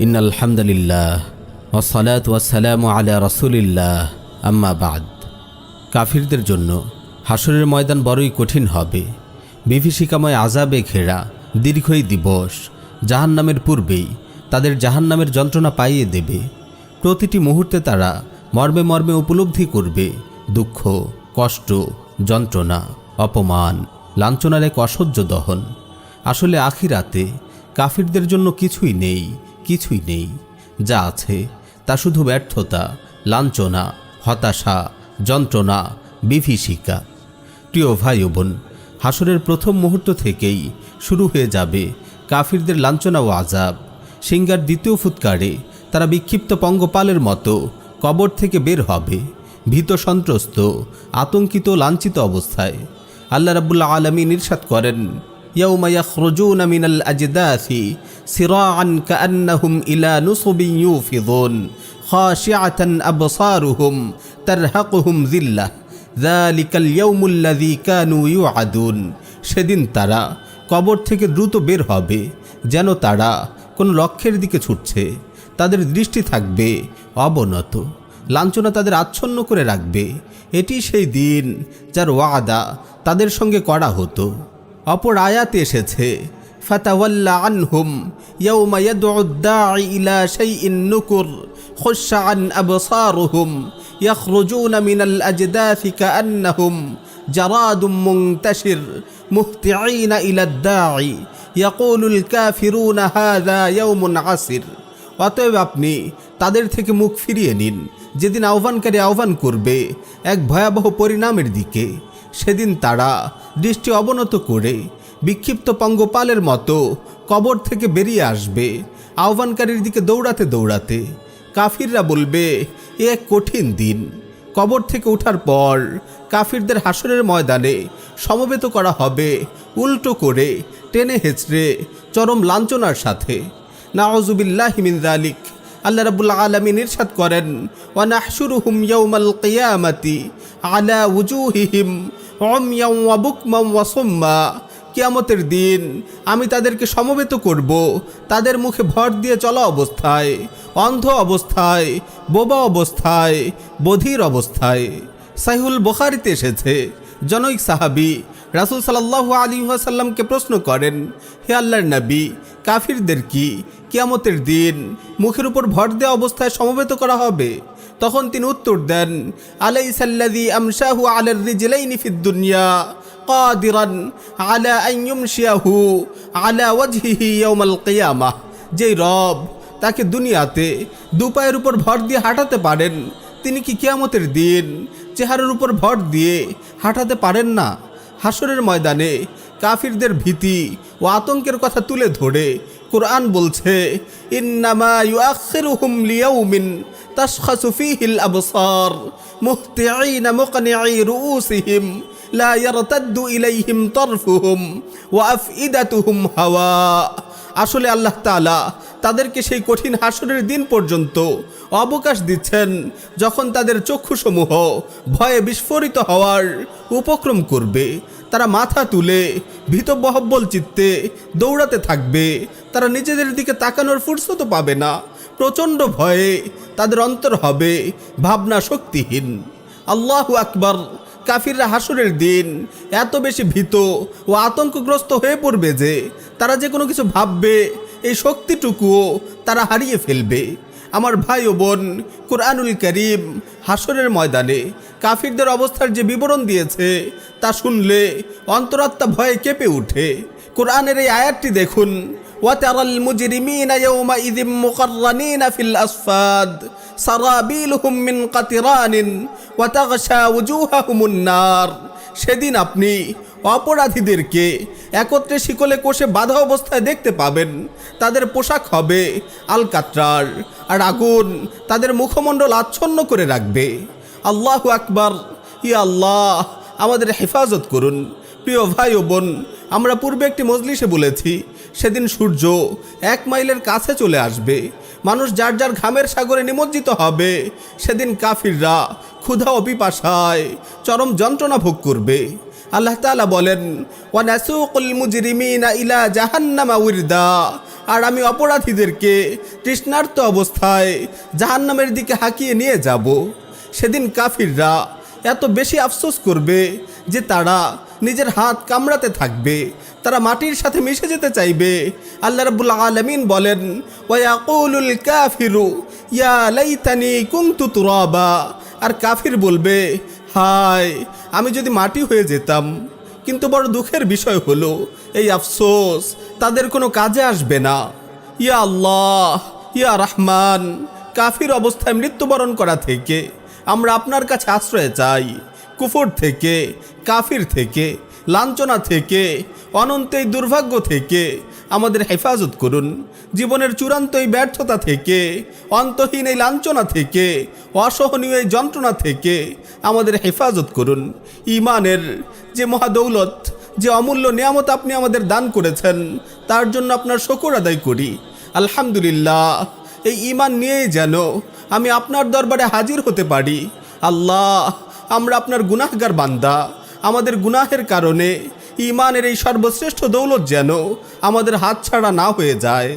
ইন্নাল হামদুলিল্লাহ ওয়াসসালাতু ওয়াসসালামু আলা রাসূলিল্লাহ আম্মা বাদ। কাফিরদের জন্য হাসরের ময়দান বড়ই কঠিন হবে। বিভীষিকাময় আযাবে ঘেরা দীর্ঘ এই দিবস জাহান্নামের পূর্বেই তাদের জাহান্নামের যন্ত্রণা পাইয়ে দেবে। প্রতিটি মুহূর্তে তারা মর্মে মর্মে উপলব্ধি করবে দুঃখ, কষ্ট, যন্ত্রণা, অপমান, লাঞ্ছনার এক অসহ্য দহন। আসলে আখিরাতে কাফিরদের জন্য কিছুই নেই। যা আছে তা শুধু ব্যর্থতা, লাঞ্ছনা, হতাশা, যন্ত্রণা, বিভীষিকা। প্রিয় ভাই ও বোন, হাসরের প্রথম মুহূর্ত থেকেই শুরু হয়ে যাবে কাফিরদের লাঞ্ছনা ও আযাব। সিংহার দ্বিতীয় ফুৎকারে তারা বিক্ষিপ্ত পঙ্গপালের মতো কবর থেকে বের হবে, ভীত সন্ত্রস্ত, আতঙ্কিত, লাঞ্ছিত অবস্থায়। আল্লাহ রাব্বুল আলামিন ইরশাদ করেন, ইয়াউমা ইয়াখরুজুনা মিনাল আজদাসি সিরাআন কাআন্নাহুম ইলা নুসবিন ইউফিদুন খাশিআতান আবসারুহুম তারহাকুহুম যিল্লাহ যালিকাল ইয়াউমুল্লাযী কানু ইউআদুন। সেদিন তারা কবর থেকে দ্রুত বের হবে, যেন তারা কোনো লক্ষ্যের দিকে ছুটছে। তাদের দৃষ্টি থাকবে অবনত, লাঞ্ছনা তাদের আচ্ছন্ন করে রাখবে। এটি সেই দিন যার ওয়াদা তাদের সঙ্গে করা হতো। অপর আয়াতে এসেছে, ফাতাওয়াল্লা আনহুম ইয়াউমা ইয়াদউদ দাঈ ইলা শাইইন নুকুর খুশআন আবসারুহুম ইয়াখরুজুনা মিনাল আজদাসি কাআন্নাহুম জারাদুম মুনতাশির মুহতিঈনা ইলাদ দাঈ ইয়াকুলুল কাফিরুনা হাযা ইয়াউমুন আসির। অতএব আপনি তাদের থেকে মুখ ফিরিয়ে নিন, যেদিন আহ্বানকারী আহ্বান করবে এক ভয়াবহ পরিণামের দিকে। সেদিন তারা দৃষ্টি অবনত করে বিক্ষিপ্ত পঙ্গপালের মতো কবর থেকে বেরিয়ে আসবে, আহ্বানকারীর দিকে দৌড়াতে দৌড়াতে। কাফিররা বলবে, এ এক কঠিন দিন। কবর থেকে ওঠার পর কাফিরদের হাসরের ময়দানে সমবেত করা হবে উল্টো করে, টেনে হেঁচড়ে, চরম লাঞ্ছনার সাথে। নাউযুবিল্লাহি মিন যালিক। আল্লাহ রাব্বুল আলামিন ইরশাদ করেন, ওয়া নাহশুরুহুম ইয়াউমাল কিয়ামাতি আলা উজুহিহিম উময়ান ওয়া বুকমান ওয়া সুম্মা। কিয়ামতের দিন আমি তাদেরকে সমবেত করব তাদের মুখে ভর দিয়ে চলা অবস্থায়, অন্ধ অবস্থায়, বোবা অবস্থায়, বধির অবস্থায়। সহিহুল বুখারীতে এসেছে, জনৈক সাহাবী রাসূল সাল্লাল্লাহু আলাইহি ওয়াসাল্লামকে প্রশ্ন করেন, হে আল্লাহর নবী, কাফিরদের কি কিয়ামতের দিন মুখের উপর ভর দেওয়া অবস্থায় সমবেত করা হবে? তখন তিনি উত্তর দেন, আলাইসাল্লাযী আমশাহু আলার রিজলাইনি ফিদ দুনিয়া কাদিরান আলা আন ইউমশিয়াহু আলা ওয়াজহিহি ইয়াউমাল কিয়ামাহ। যেই রব তাকে দুনিয়াতে দুপায়ের উপর ভর দিয়ে হাঁটাতে পারেন, তিনি কি কিয়ামতের দিন চেহারার উপর ভর দিয়ে হাঁটাতে পারেন না? হাসরের ময়দানে কাফিরদের ভীতি ও আতঙ্কের কথা তুলে ধরে কুরআন বলছে, ইন্নামা ইউআখিরুহুম লিয়াউমিন তাশখাসু ফীহিল আবসার মুহতিঈনা মুকনিঈ রুউসিহিম লা ইয়ারতাদ্দু ইলাইহিম তারফুহুম ওয়া আফইদাতুহুম হাওয়া। আসলে আল্লাহ তাআলা তাদেরকে সেই কঠিন হাসরের দিন পর্যন্ত অবকাশ দিচ্ছেন, যখন তাদের চক্ষুসমূহ ভয়ে বিস্ফোরিত হওয়ার উপক্রম করবে। তারা মাথা তুলে ভীতবহব্বল চিত্তে দৌড়াতে থাকবে। তারা নিজেদের দিকে তাকানোর ফুরসতও পাবে না। প্রচণ্ড ভয়ে তাদের অন্তর হবে ভাবনা শক্তিহীন। আল্লাহু আকবার। কাফিররা হাসরের দিন এত বেশি ভীত ও আতঙ্কগ্রস্ত হয়ে পড়বে যে তারা যে কোনো কিছু ভাববে, এই শক্তিটুকুও তারা হারিয়ে ফেলবে। আমার ভাই ও বোন, কুরআনুল কারীম হাসরের ময়দানে কাফিরদের অবস্থার যে বিবরণ দিয়েছে তা শুনলে অন্তরাত্মা ভয়ে কেঁপে ওঠে। কুরআনের এই আয়াতটি দেখুন, ওয়াতারাল মুজরিমিনা ইয়াওমাইযিম মুকাররানিনা ফিল আসফাদ সারাবিলুহুম মিন কাতিরানিন ওয়া তাগশা ওয়ুজুহাহুমুন নার। সেদিন আপনি অপরাধীদেরকে একত্রে শিকলে কষে বাঁধা অবস্থায় দেখতে পাবেন। তাদের পোশাক হবে আলকাত্রার, আর আগুন তাদের মুখমণ্ডল আচ্ছন্ন করে রাখবে। আল্লাহু আকবার। ইয়া আল্লাহ, আমাদের হেফাজত করুন। প্রিয় ভাই ও বোন, আমরা পূর্বে একটি মজলিসে বলেছি, সেদিন সূর্য 1 মাইলের কাছে চলে আসবে। মানুষ যার যার ঘামের সাগরে নিমজ্জিত হবে। সেদিন কাফিররা ক্ষুধা ও পিপাসায় চরম যন্ত্রণা ভোগ করবে। আল্লাহ তাআলা বলেন, ওয়া নাসুকুল মুজরিমিনা ইলা জাহান্নামা উরদা। আর আমি অপরাধীদেরকে তৃষ্ণার্ত অবস্থায় জাহান্নামের দিকে হাঁকিয়ে নিয়ে যাব। সেদিন কাফিররা এত বেশি আফসোস করবে যে তারা নিজের হাত কামড়াতে থাকবে, তারা মাটির সাথে মিশে যেতে চাইবে। আল্লাহ রাব্বুল আলামিন বলেন, ওয়ায়াকুলুল কাফিরু ইয়া লাইতানি কুনতু তুরাবা। আর কাফির বলবে, হায় আমি যদি মাটি হয়ে যেতাম। কিন্তু বড় দুঃখের বিষয় হলো এই আফসোস তাদের কোনো কাজে আসবে না। ইয়া আল্লাহ, ইয়া রহমান, কাফির অবস্থায় মৃত্যুবরণ করা থেকে আমরা আপনার কাছে আশ্রয় চাই। কুফর থেকে, কাফির থেকে, লাঞ্ছনা থেকে, অনন্ত এই দুর্ভাগ্য থেকে আমাদের হেফাজত করুন। জীবনের চূড়ান্ত এই ব্যর্থতা থেকে, অন্তহীন এই লাঞ্ছনা থেকে, অসহনীয় এই যন্ত্রণা থেকে আমাদের হেফাজত করুন। ঈমানের যে মহাদৌলত, যে অমূল্য নিয়ামত আপনি আমাদের দান করেছেন, তার জন্য আপনার শুকর আদায় করি। আলহামদুলিল্লাহ, এই ঈমান নিয়েই যেন আমি আপনার দরবারে হাজির হতে পারি। আল্লাহ, আমরা আপনার গুনাহগার বান্দা। আমাদের গুনাহের কারণে ঈমানের এই সর্বশ্রেষ্ঠ দৌলত যেন আমাদের হাতছাড়া না হয়ে যায়।